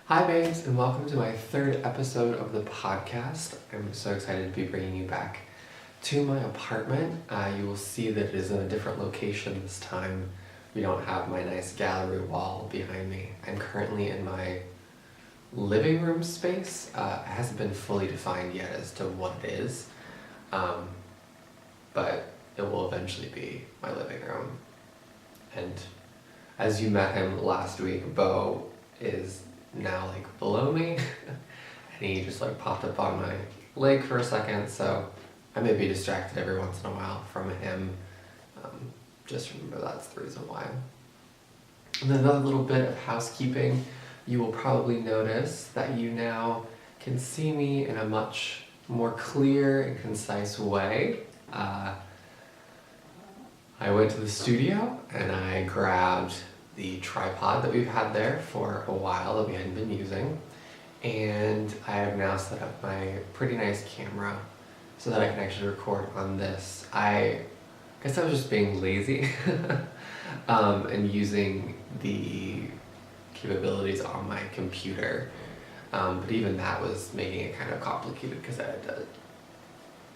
Hi babes, and welcome to my third episode of the podcast. I'm so excited to be bringing you back to my apartment. You will see that it is in a different location this time. We don't have my nice gallery wall behind me. I'm currently in my living room space. It hasn't been fully defined yet as to what it is, but it will eventually be my living room. And as you met him last week, Bo is now like below me and he just like popped up on my leg for a second, so I may be distracted every once in a while from him. Just remember that's the reason why. And then another little bit of housekeeping. You will probably notice that you now can see me in a much more clear and concise way. I went to the studio and I grabbed the tripod that we've had there for a while that we hadn't been using, and I have now set up my pretty nice camera so that I can actually record on this. I guess I was just being lazy and using the capabilities on my computer, but even that was making it kind of complicated because I had to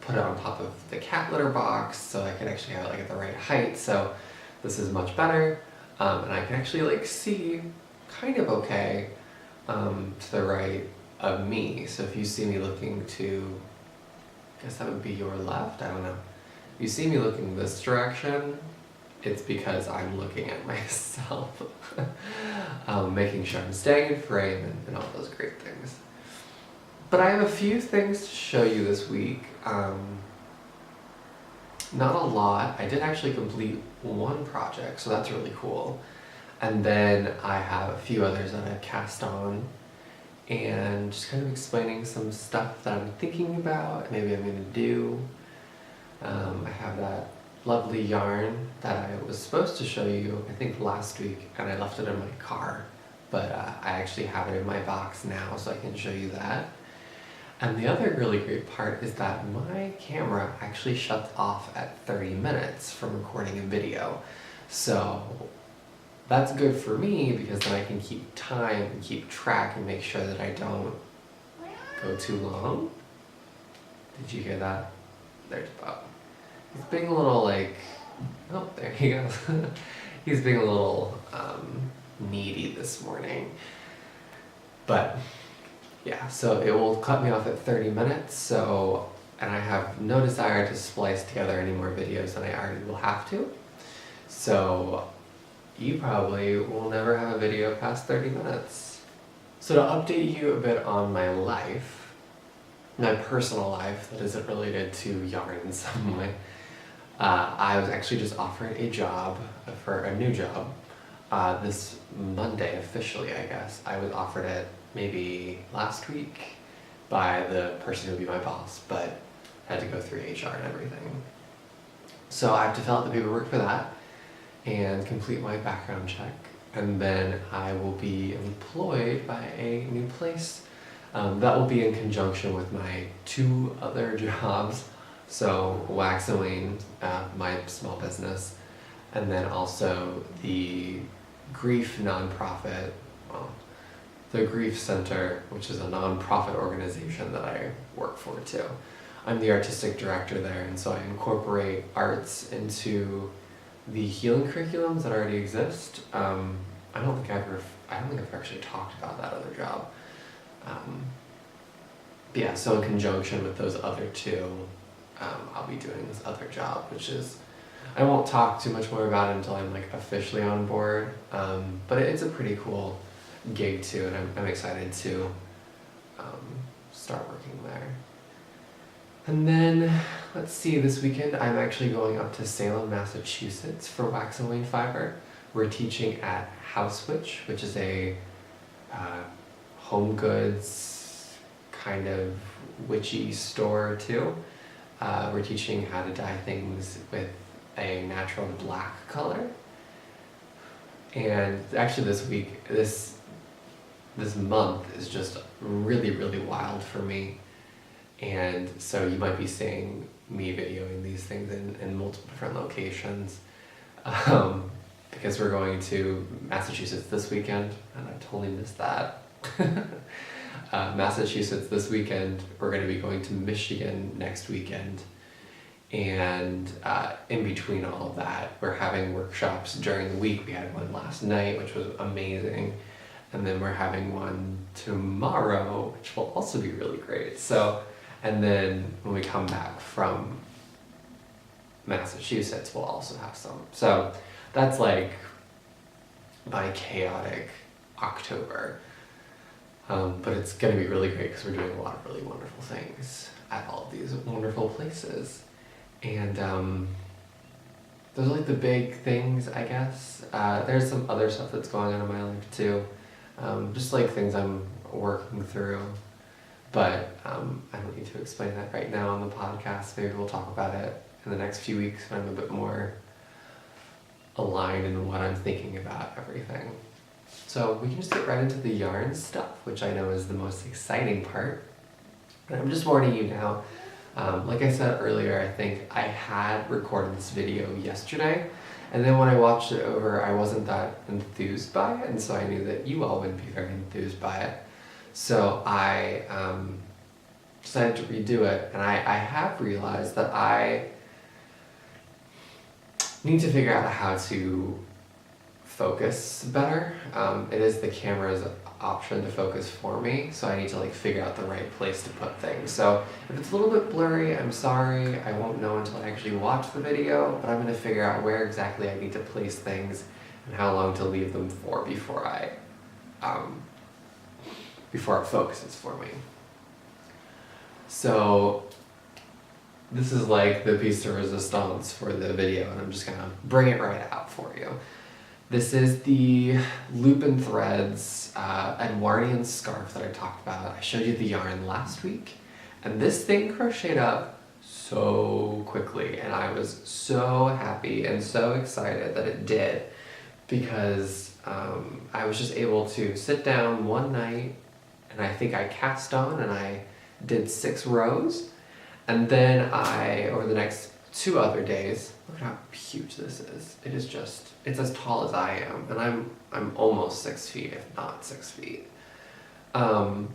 put it on top of the cat litter box so I could actually have it like at the right height. So this is much better. And I can actually like see kind of okay to the right of me. So if you see me looking to, I guess that would be your left, I don't know. If you see me looking this direction, it's because I'm looking at myself. Making sure I'm staying in frame and all those great things. But I have a few things to show you this week. Not a lot. I did actually complete one project, so that's really cool. And then I have a few others that I've cast on and just kind of explaining some stuff that I'm thinking about, maybe I'm going to do. I have that lovely yarn that I was supposed to show you, I think last week, and I left it in my car. But I actually have it in my box now, so I can show you that. And the other really great part is that my camera actually shuts off at 30 minutes from recording a video. So that's good for me because then I can keep time and keep track and make sure that I don't go too long. Did you hear that? There's Bob. He's being a little like, oh, there he goes. He's being a little needy this morning. But yeah, so it will cut me off at 30 minutes, and I have no desire to splice together any more videos than I already will have to. So you probably will never have a video past 30 minutes. So to update you a bit on my life, my personal life that isn't related to yarn in some way, I was actually just offered a job, for a new job, this Monday officially, I guess. I was offered it maybe last week by the person who would be my boss, but had to go through HR and everything. So I have to fill out the paperwork for that and complete my background check, and then I will be employed by a new place. That will be in conjunction with my two other jobs, so Wax and Wane, my small business, and then also the grief nonprofit, the Grief Center, which is a non-profit organization that I work for too. I'm the artistic director there, and so I incorporate arts into the healing curriculums that already exist. I don't think I've actually talked about that other job. But yeah, so in conjunction with those other two, I'll be doing this other job, which is, I won't talk too much more about it until I'm like officially on board, but it's a pretty cool gig too, and I'm excited to start working there. And then, let's see, this weekend I'm actually going up to Salem, Massachusetts for Wax and Wane Fiber. We're teaching at HausWitch, which is a home goods kind of witchy store too. We're teaching how to dye things with a natural black color. And actually this month is just really, really wild for me. And so you might be seeing me videoing these things in multiple different locations. Because we're going to Massachusetts this weekend, and I totally missed that. Massachusetts this weekend. We're going to be going to Michigan next weekend. And in between all of that, we're having workshops during the week. We had one last night, which was amazing. And then we're having one tomorrow, which will also be really great. So, and then when we come back from Massachusetts, we'll also have some. So that's like my chaotic October. But it's going to be really great because we're doing a lot of really wonderful things at all of these wonderful places. And those are like the big things, I guess. There's some other stuff that's going on in my life too. Just like things I'm working through. But I don't need to explain that right now on the podcast. Maybe we'll talk about it in the next few weeks when I'm a bit more aligned in what I'm thinking about everything. So we can just get right into the yarn stuff, which I know is the most exciting part. But I'm just warning you now. Like I said earlier, I think I had recorded this video yesterday, and then when I watched it over, I wasn't that enthused by it, and so I knew that you all wouldn't be very enthused by it. So I decided to redo it, and I have realized that I need to figure out how to focus better. It is the camera's option to focus for me, so I need to like figure out the right place to put things. So if it's a little bit blurry, I'm sorry. I won't know until I actually watch the video, but I'm going to figure out where exactly I need to place things and how long to leave them for before it focuses for me. So this is like the piece de resistance for the video, and I'm just gonna bring it right out for you. This is the loop and threads Edwardian scarf that I talked about. I showed you the yarn last week, and this thing crocheted up so quickly, and I was so happy and so excited that it did, because I was just able to sit down one night, and I think I cast on and I did 6 rows, and then over the next 2 other days, look at how huge this is. It is just, it's as tall as I am, and I'm almost 6 feet, if not 6 feet. But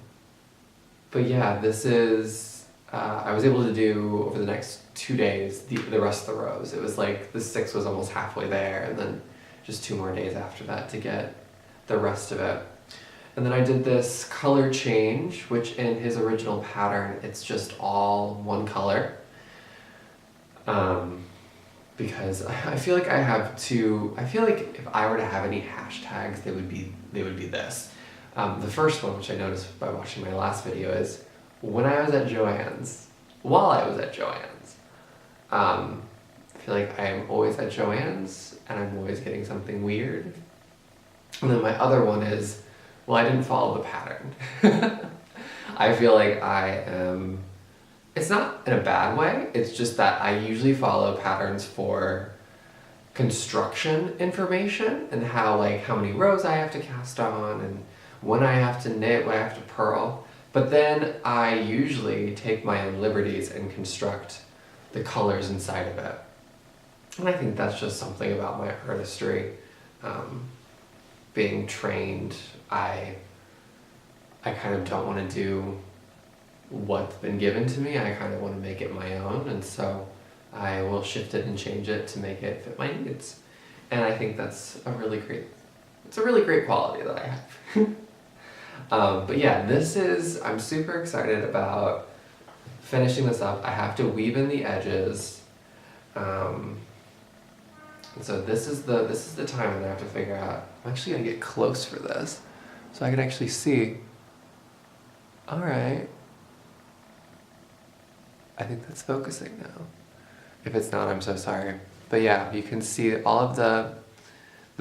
yeah, this is, I was able to do over the next 2 days the rest of the rows. It was like the 6 was almost halfway there, and then just 2 more days after that to get the rest of it. And then I did this color change, which in his original pattern, it's just all one color. Because I feel like I feel like if I were to have any hashtags, they would be this. The first one, which I noticed by watching my last video, is when I was at Joann's, while I was at Joann's. I feel like I am always at Joann's, and I'm always getting something weird. And then my other one is, well, I didn't follow the pattern. I feel like I am, it's not in a bad way, it's just that I usually follow patterns for construction information and how many rows I have to cast on and when I have to knit, when I have to purl. But then I usually take my own liberties and construct the colors inside of it. And I think that's just something about my artistry. Being trained, I kind of don't want to do what's been given to me. I kind of want to make it my own, and so I will shift it and change it to make it fit my needs. And I think that's a really great quality that I have. But yeah, I'm super excited about finishing this up. I have to weave in the edges. And so this is the time that I have to figure out. I'm actually gonna get close for this, so I can actually see. All right. I think that's focusing now. If it's not, I'm so sorry. But yeah, you can see all of the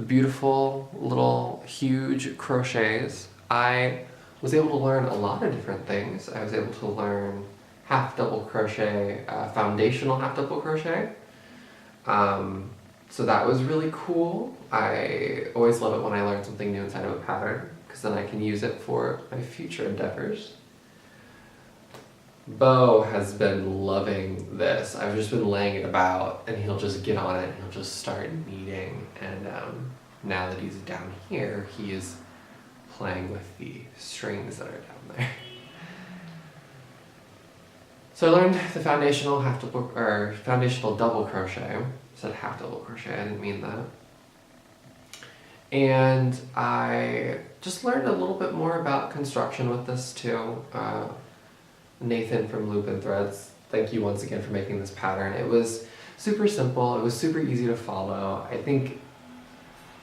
beautiful little huge crochets. I was able to learn a lot of different things. I was able to learn half double crochet, foundational half double crochet. So that was really cool. I always love it when I learn something new inside of a pattern, because then I can use it for my future endeavors. Bo has been loving this. I've just been laying it about, and he'll just get on it and he'll just start kneading. And now that he's down here, he is playing with the strings that are down there. So I learned the foundational foundational double crochet. I said half double crochet, I didn't mean that. And I just learned a little bit more about construction with this too. Nathan from Loop and Threads, thank you once again for making this pattern. It was super simple, it was super easy to follow. I think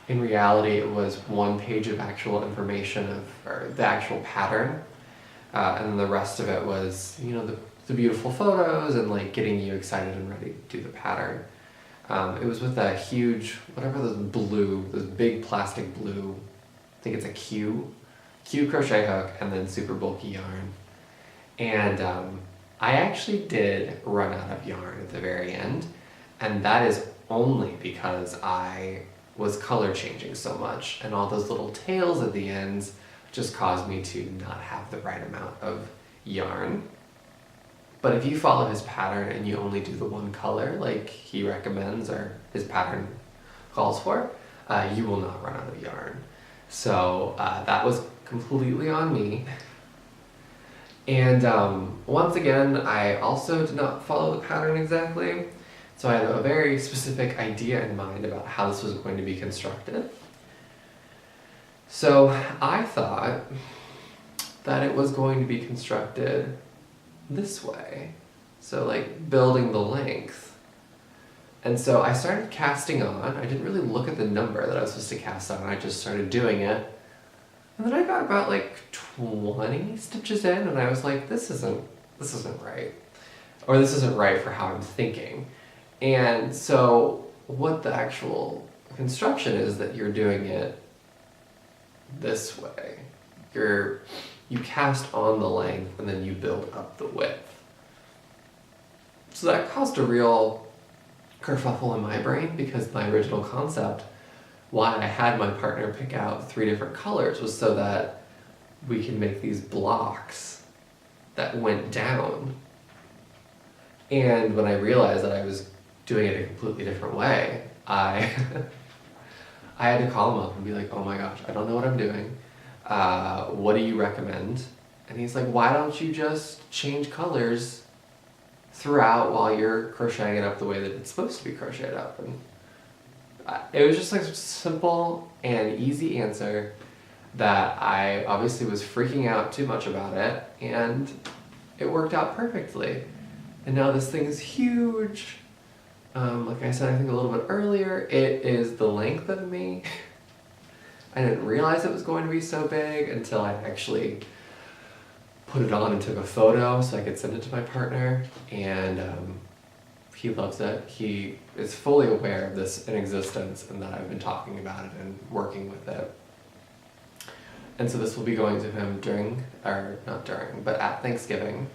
in reality it was one page of actual information or the actual pattern, and then the rest of it was, you know, the beautiful photos and like getting you excited and ready to do the pattern. It was with a huge, whatever those big plastic blue, I think it's a Q crochet hook, and then super bulky yarn. And I actually did run out of yarn at the very end, and that is only because I was color changing so much, and all those little tails at the ends just caused me to not have the right amount of yarn. But if you follow his pattern and you only do the one color like he recommends or his pattern calls for, you will not run out of yarn. So that was completely on me. And once again, I also did not follow the pattern exactly. So I had a very specific idea in mind about how this was going to be constructed. So I thought that it was going to be constructed this way. So like building the length. And so I started casting on. I didn't really look at the number that I was supposed to cast on. I just started doing it. And then I got about like 20 stitches in and I was like, this isn't right. Or this isn't right for how I'm thinking. And so what the actual construction is that you're doing it this way. You cast on the length and then you build up the width. So that caused a real kerfuffle in my brain because my original concept, why I had my partner pick out 3 different colors, was so that we could make these blocks that went down. And when I realized that I was doing it a completely different way, I had to call him up and be like, oh my gosh, I don't know what I'm doing. What do you recommend? And he's like, why don't you just change colors throughout while you're crocheting it up the way that it's supposed to be crocheted up? And it was just like a simple and easy answer that I obviously was freaking out too much about it, and it worked out perfectly. And now this thing is huge. Like I said, I think a little bit earlier, it is the length of me. I didn't realize it was going to be so big until I actually put it on and took a photo so I could send it to my partner, and he loves it. He is fully aware of this in existence and that I've been talking about it and working with it. And so this will be going to him but at Thanksgiving.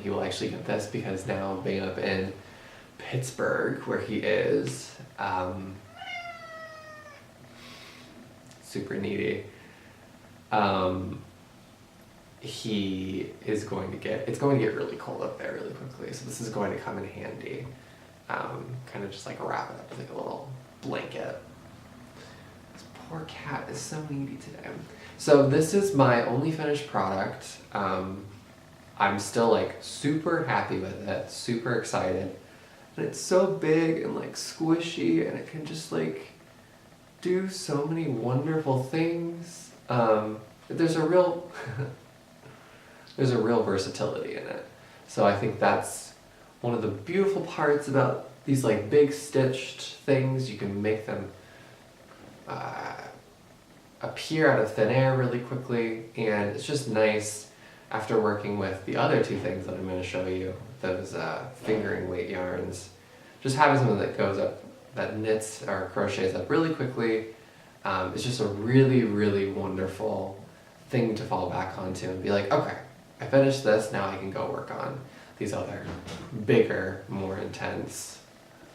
He will actually get this because now being up in Pittsburgh, where he is, super needy, it's going to get really cold up there really quickly, so this is going to come in handy. Kind of just like wrap it up with like a little blanket. This poor cat is so needy today. So this is my only finished product. I'm still like super happy with it, super excited. And it's so big and like squishy, and it can just like do so many wonderful things. There's a real versatility in it. So I think that's one of the beautiful parts about these like big stitched things. You can make them appear out of thin air really quickly, and it's just nice after working with the other 2 things that I'm going to show you, those fingering weight yarns, just having something that goes up, that knits or crochets up really quickly. It's just a really, really wonderful thing to fall back onto and be like, okay, I finished this, now I can go work on these other bigger, more intense,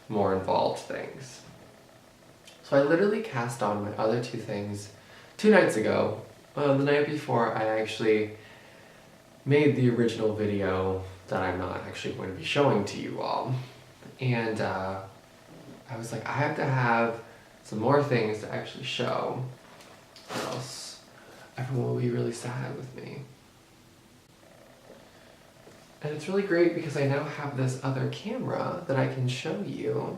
more involved things. So I literally cast on my other 2 things 2 nights ago. The night before, I actually made the original video that I'm not actually going to be showing to you all. And I was like, I have to have some more things to actually show. What else? everyone will be really sad with me. And it's really great because I now have this other camera that I can show you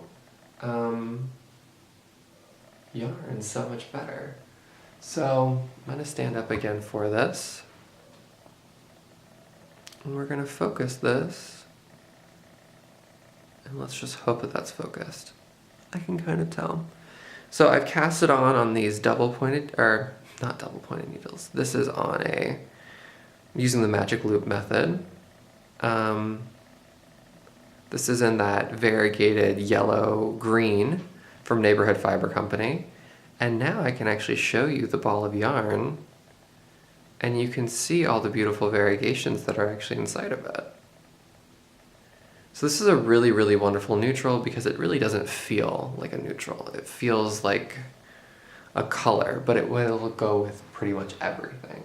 yarn so much better. So I'm gonna stand up again for this. And we're gonna focus this. And let's just hope that that's focused. I can kind of tell. So I've cast it on these double pointed, or not double pointed needles. This is on using the magic loop method. This is in that variegated yellow-green from Neighborhood Fiber Company. And now I can actually show you the ball of yarn, and you can see all the beautiful variegations that are actually inside of it. So this is a really, really wonderful neutral because it really doesn't feel like a neutral. It feels like a color, but it will go with pretty much everything.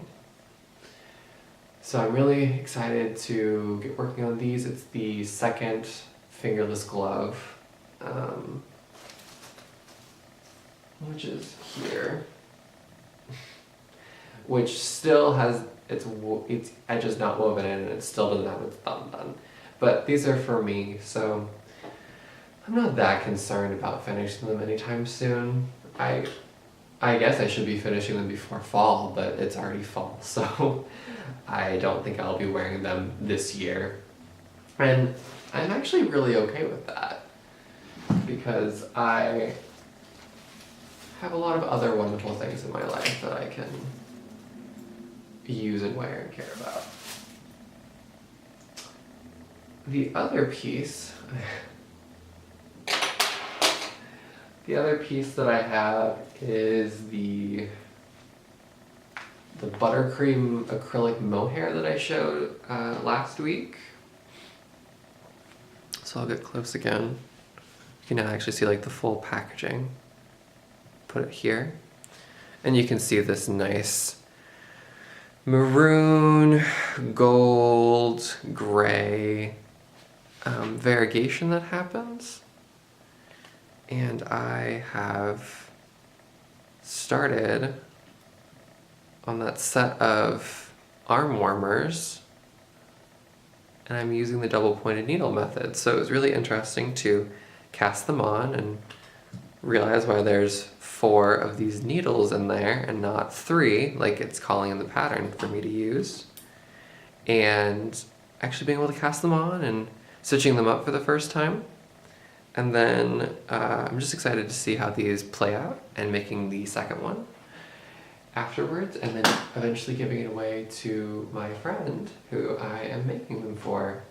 So I'm really excited to get working on these. It's the second fingerless glove, which is here, which still has its edges not woven in, and it still doesn't have its thumb done. But these are for me, so I'm not that concerned about finishing them anytime soon. I guess I should be finishing them before fall, but it's already fall, so I don't think I'll be wearing them this year. And I'm actually really okay with that, because I have a lot of other wonderful things in my life that I can use and wear and care about. The other piece that I have is the buttercream acrylic mohair that I showed last week. So I'll get close again. You can now actually see like the full packaging. Put it here. And you can see this nice maroon, gold, gray variegation that happens. And I have started on that set of arm warmers, and I'm using the double pointed needle method. So it was really interesting to cast them on and realize why there's 4 of these needles in there and not 3 like it's calling in the pattern for me to use, and actually being able to cast them on and stitching them up for the first time. And then I'm just excited to see how these play out and making the second one afterwards, and then eventually giving it away to my friend who I am making them for.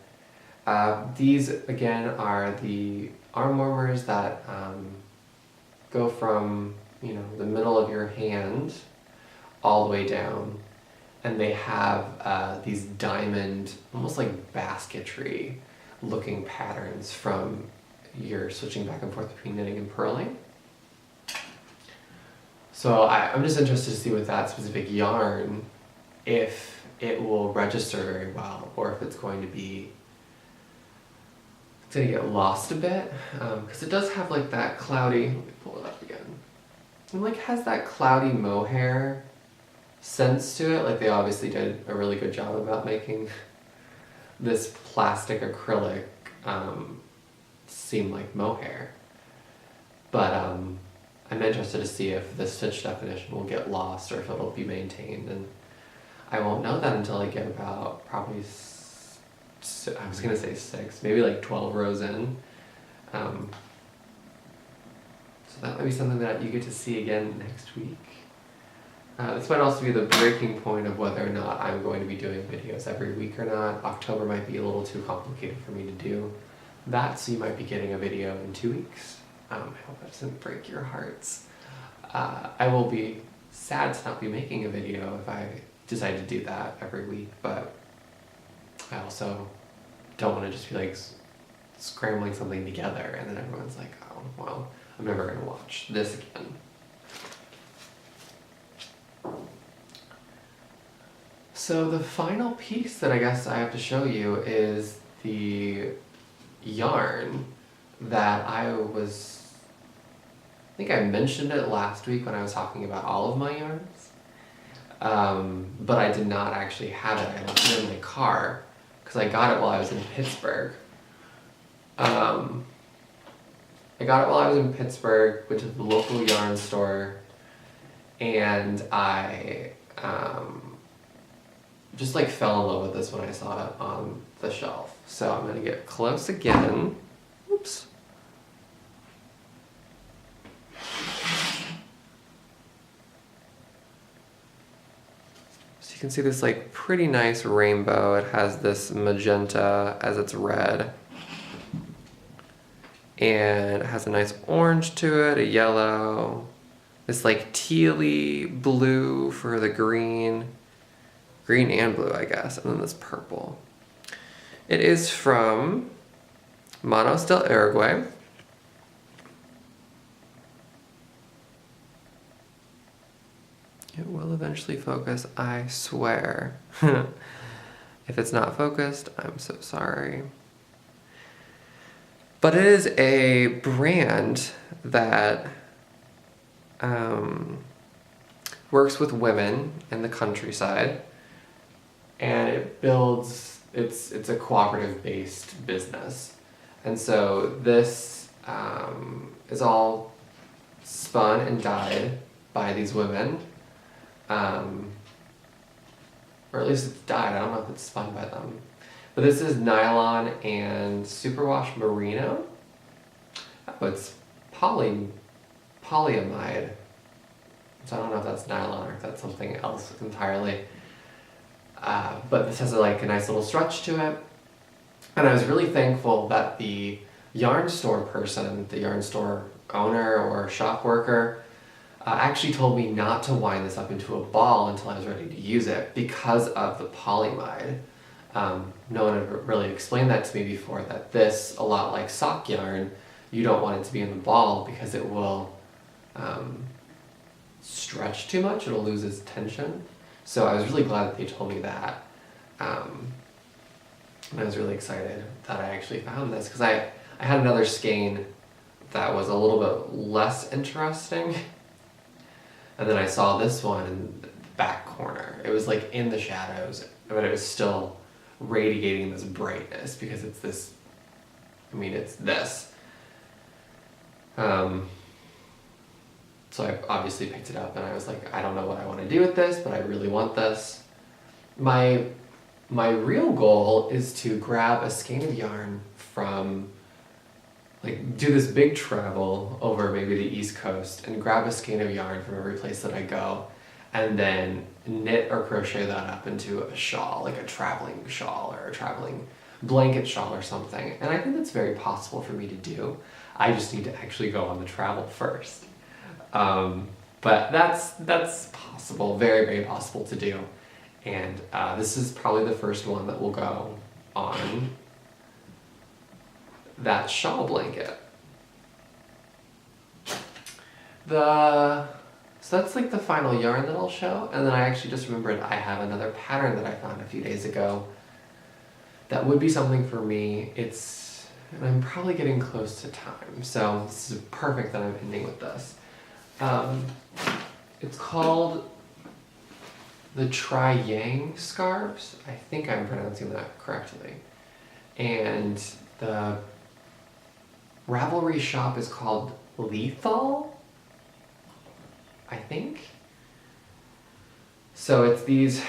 These again are the arm warmers that go from the middle of your hand all the way down, and they have these diamond, almost like basketry looking patterns from you're switching back and forth between knitting and purling. So I'm just interested to see with that specific yarn if it will register very well, or if it's going to get lost a bit, because it does have like that cloudy, let me pull it up again, it like has that cloudy mohair sense to it. Like they obviously did a really good job about making this plastic acrylic seem like mohair. But I'm interested to see if the stitch definition will get lost or if it'll be maintained, and I won't know that until I get about probably, I was gonna say 6, maybe like 12 rows in. So that might be something that you get to see again next week. This might also be the breaking point of whether or not I'm going to be doing videos every week or not. October might be a little too complicated for me to do that, so you might be getting a video in 2 weeks. I hope that doesn't break your hearts. I will be sad to not be making a video if I decide to do that every week, but I also don't want to just be like scrambling something together and then everyone's like, oh, well, I'm never going to watch this again. So the final piece that I guess I have to show you is the yarn that I think I mentioned it last week when I was talking about all of my yarns. but I did not actually have it. I left it in my car because I got it while I was in Pittsburgh. Went to the local yarn store, and I just like fell in love with this when I saw it on the shelf. So I'm gonna get close again. Oops. So you can see this like pretty nice rainbow. It has this magenta as its red. And it has a nice orange to it, a yellow, this like tealy blue for the green and blue, I guess, and then this purple. It is from Manos Del Uruguay. It will eventually focus, I swear. If it's not focused, I'm so sorry. But it is a brand that works with women in the countryside, and it builds, it's a cooperative based business. And so this is all spun and dyed by these women, or at least it's dyed, I don't know if it's spun by them. But this is nylon and superwash merino. Oh, it's polyamide. So I don't know if that's nylon or if that's something else entirely. But this has a nice little stretch to it. And I was really thankful that the yarn store person, the yarn store owner or shop worker, actually told me not to wind this up into a ball until I was ready to use it because of the polyamide. No one had really explained that to me before, that this, a lot like sock yarn, you don't want it to be in the ball because it will stretch too much, it'll lose its tension. So I was really glad that they told me that. And I was really excited that I actually found this, because I had another skein that was a little bit less interesting. And then I saw this one in the back corner. It was like in the shadows, but it was still radiating this brightness because it's this, it's this. So I obviously picked it up and I was like, I don't know what I want to do with this, but I really want this. My real goal is to grab a skein of yarn from, do this big travel over maybe the East Coast and grab a skein of yarn from every place that I go, and then knit or crochet that up into a shawl, like a traveling shawl or a traveling blanket shawl or something. And I think that's very possible for me to do. I just need to actually go on the travel first. But that's possible, very, very possible to do. And this is probably the first one that will go on that shawl blanket. So that's the final yarn that I'll show, and then I actually just remembered I have another pattern that I found a few days ago that would be something for me. And I'm probably getting close to time, so this is perfect that I'm ending with this. It's called the Triyang scarves. I think I'm pronouncing that correctly. And the Ravelry shop is called Leethal, I think. So it's these,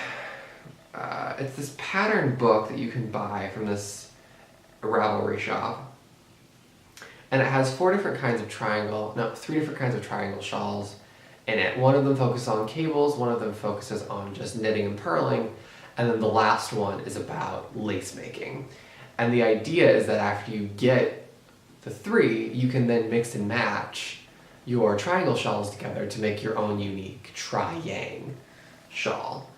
it's this pattern book that you can buy from this Ravelry shop. And it has three different kinds of triangle shawls in it. One of them focuses on cables, one of them focuses on just knitting and purling, and then the last one is about lace making. And the idea is that after you get the three, you can then mix and match your triangle shawls together to make your own unique Triyang shawl.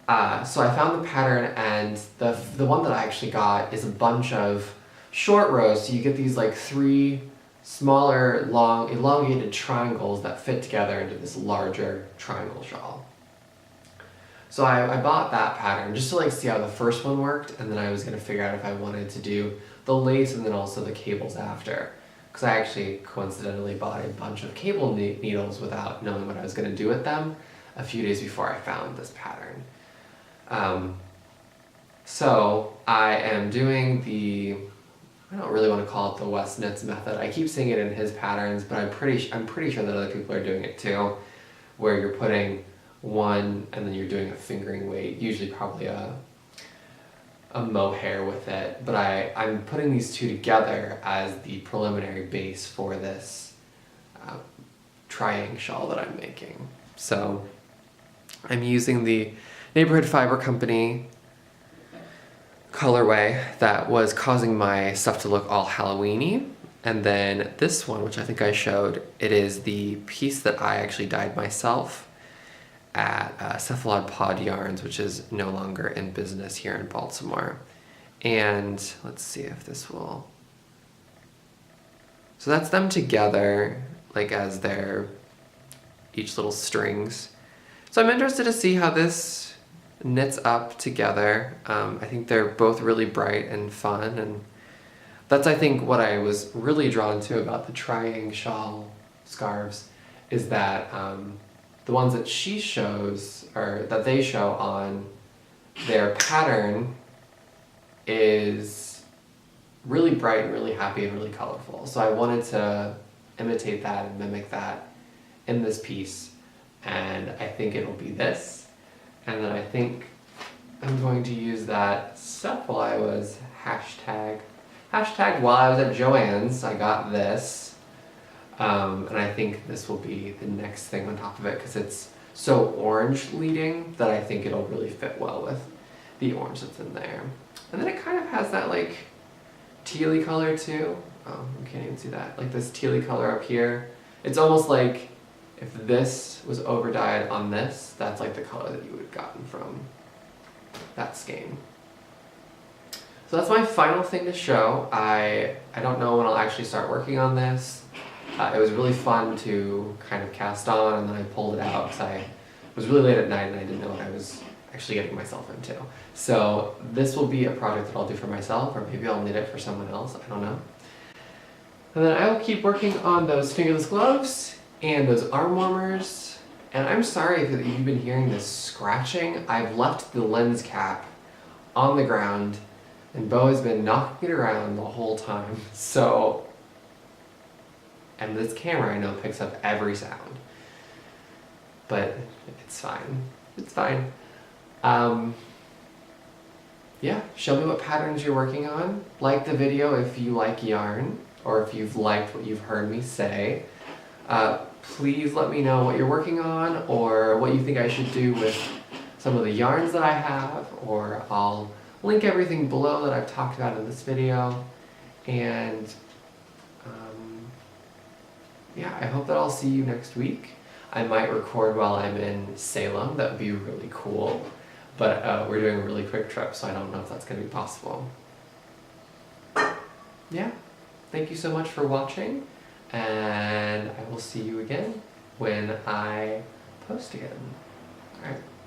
So I found the pattern, and the one that I actually got is a bunch of short rows, so you get these three smaller, long, elongated triangles that fit together into this larger triangle shawl. So I bought that pattern just to see how the first one worked, and then I was going to figure out if I wanted to do the lace and then also the cables after. Because I actually coincidentally bought a bunch of cable needles without knowing what I was going to do with them. a few days before I found this pattern. So I am doing I don't really want to call it the West Knits method. I keep seeing it in his patterns, but I'm pretty sure that other people are doing it too, where you're putting one and then you're doing a fingering weight, usually probably a mohair with it. But I'm putting these two together as the preliminary base for this Triyang shawl that I'm making. So I'm using the Neighborhood Fiber Company colorway that was causing my stuff to look all Halloween-y. And then this one, which I think I showed, it is the piece that I actually dyed myself at Cephalod Pod Yarns, which is no longer in business here in Baltimore. And let's see if this will... So that's them together, like as their each little strings. So I'm interested to see how this knits up together. I think they're both really bright and fun, and that's, I think, what I was really drawn to about the Triyang shawl scarves, is that the ones that she shows, or that they show on their pattern, is really bright and really happy and really colorful. So I wanted to imitate that and mimic that in this piece, and I think it'll be this. And then I think I'm going to use that stuff while I was hashtag while I was at Joann's. I got this, and I think this will be the next thing on top of it, because it's so orange leading that I think it'll really fit well with the orange that's in there. And then it kind of has that like tealy color too. Oh, you can't even see that. Like this tealy color up here. It's almost like if this was over dyed on this, that's like the color that you would have gotten from that skein. So that's my final thing to show. I don't know when I'll actually start working on this. It was really fun to kind of cast on, and then I pulled it out because I was really late at night and I didn't know what I was actually getting myself into. So this will be a project that I'll do for myself, or maybe I'll knit it for someone else, I don't know. And then I will keep working on those fingerless gloves and those arm warmers. And I'm sorry if you've been hearing this scratching. I've left the lens cap on the ground and Bo has been knocking it around the whole time. So, and this camera I know picks up every sound, but it's fine. It's fine. Yeah, show me what patterns you're working on. Like the video if you like yarn, or if you've liked what you've heard me say. Please let me know what you're working on, or what you think I should do with some of the yarns that I have, or I'll link everything below that I've talked about in this video. And yeah, I hope that I'll see you next week. I might record while I'm in Salem. That would be really cool. But we're doing a really quick trip, so I don't know if that's going to be possible. Yeah, thank you so much for watching, and I will see you again when I post again. All right.